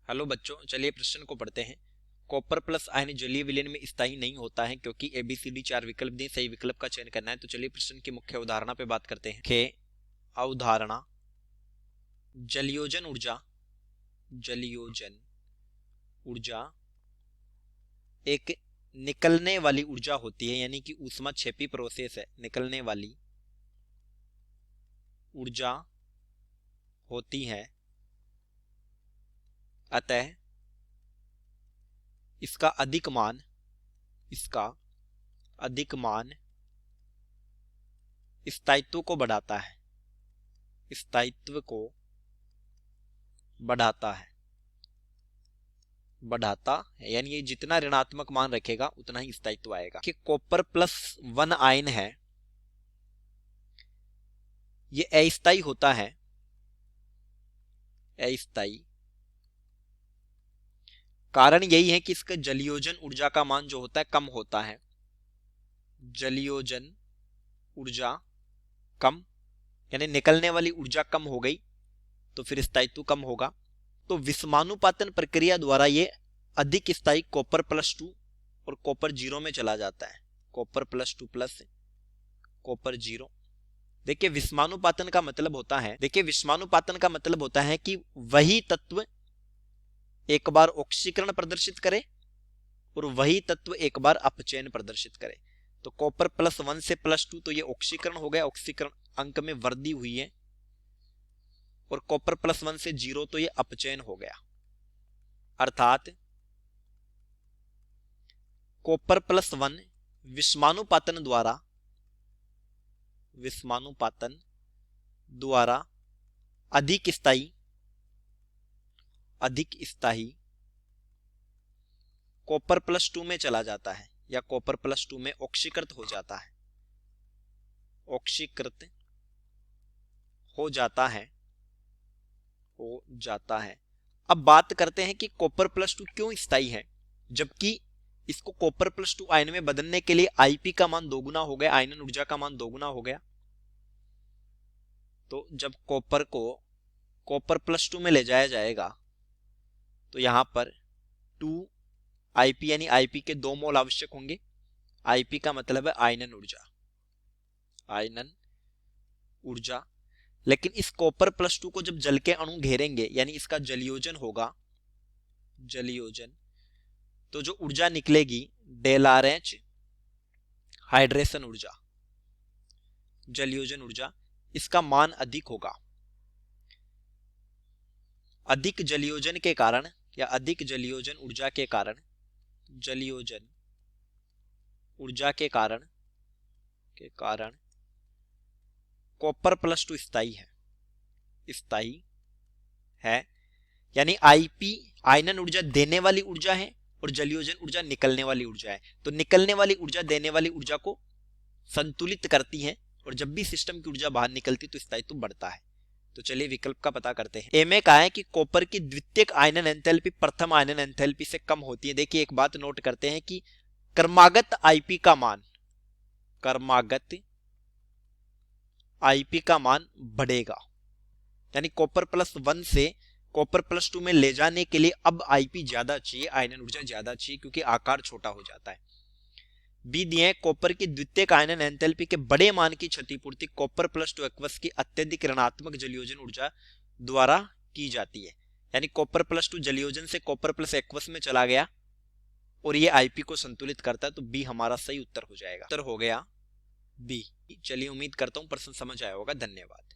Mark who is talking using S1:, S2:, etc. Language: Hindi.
S1: हेलो बच्चों, चलिए प्रश्न को पढ़ते हैं। कॉपर प्लस आयन जलीय विलयन में स्थायी नहीं होता है क्योंकि ABCD 4 विकल्प दिए, सही विकल्प का चयन करना है। तो चलिए प्रश्न की मुख्य अवधारणा पे बात करते हैं। खे अवधारणा, जलयोजन ऊर्जा एक निकलने वाली ऊर्जा होती है, यानी कि ऊष्माक्षेपी प्रोसेस है। निकलने वाली ऊर्जा होती है, अतः इसका अधिक मान स्थायित्व को बढ़ाता है। यानी ये जितना ऋणात्मक मान रखेगा उतना ही स्थायित्व आएगा। कि कॉपर +1 आयन है, ये अस्थायी होता है। अस्थायी कारण यही है कि इसका जलयोजन ऊर्जा का मान जो होता है कम होता है। जलयोजन ऊर्जा कम, यानी निकलने वाली ऊर्जा कम हो गई तो फिर स्थायित्व कम होगा। तो विषमानुपातन प्रक्रिया द्वारा ये अधिक स्थायी कॉपर +2 और कॉपर 0 में चला जाता है। Copper +2 plus copper 0। देखिए विषमानुपातन का मतलब होता है कि वही तत्व एक बार ऑक्सीकरण प्रदर्शित करे और वही तत्व एक बार अपचयन प्रदर्शित करे। तो कॉपर +1 से +2 तो ये ऑक्सीकरण हो गया, ऑक्सीकरण अंक में वृद्धि हुई है। और कॉपर +1 से 0 तो ये अपचयन हो गया। अर्थात कॉपर +1 विषमानुपातन द्वारा अधिक स्थायी कॉपर +2 में चला जाता है, या कॉपर +2 में ऑक्सीकृत हो जाता है। अब बात करते हैं कि कॉपर +2 क्यों स्थायी है, जबकि इसको कॉपर +2 आयन में बदलने के लिए Ip का मान दोगुना हो गया, आयनन ऊर्जा का मान दोगुना हो गया। तो जब कॉपर को कॉपर +2 में ले जाया जाएगा तो यहां पर 2Ip यानी Ip के 2 मोल आवश्यक होंगे। Ip का मतलब है आयनन ऊर्जा। लेकिन इस कॉपर +2 को जब जल के अणु घेरेंगे, यानी इसका जलयोजन होगा, तो जो ऊर्जा निकलेगी ΔRH हाइड्रेशन ऊर्जा, जलयोजन ऊर्जा, इसका मान अधिक होगा। अधिक जलयोजन के कारण या अधिक जलयोजन ऊर्जा के कारण कॉपर +2 स्थायी है। यानी Ip आयनन ऊर्जा देने वाली ऊर्जा है और जलयोजन ऊर्जा निकलने वाली ऊर्जा है। तो निकलने वाली ऊर्जा देने वाली ऊर्जा को संतुलित करती है, और जब भी सिस्टम की ऊर्जा बाहर निकलती तो स्थायित्व बढ़ता है। तो चलिए विकल्प का पता करते हैं। ए में कहा है कि कॉपर की द्वितीयक आयनन एंथैल्पी प्रथम आयनन एंथैल्पी से कम होती है। देखिए एक बात नोट करते हैं कि क्रमागत Ip का मान बढ़ेगा, यानी कॉपर +1 से कॉपर +2 में ले जाने के लिए अब Ip ज्यादा चाहिए, आयनन ऊर्जा ज्यादा चाहिए, क्योंकि आकार छोटा हो जाता है। बी दिए हैं कॉपर की द्वितीयक आयनन एंथैल्पी के बड़े मान की क्षतिपूर्ति कॉपर +2 एक्वस की अत्यधिक ऋणात्मक जलयोजन ऊर्जा द्वारा की जाती है। यानी कॉपर +2 जलयोजन से कॉपर +एक्वस में चला गया और ये Ip को संतुलित करता है। तो बी हमारा सही उत्तर हो जाएगा। उत्तर हो गया बी। चलिए उम्मीद करता हूं प्रश्न समझ आया होगा। धन्यवाद।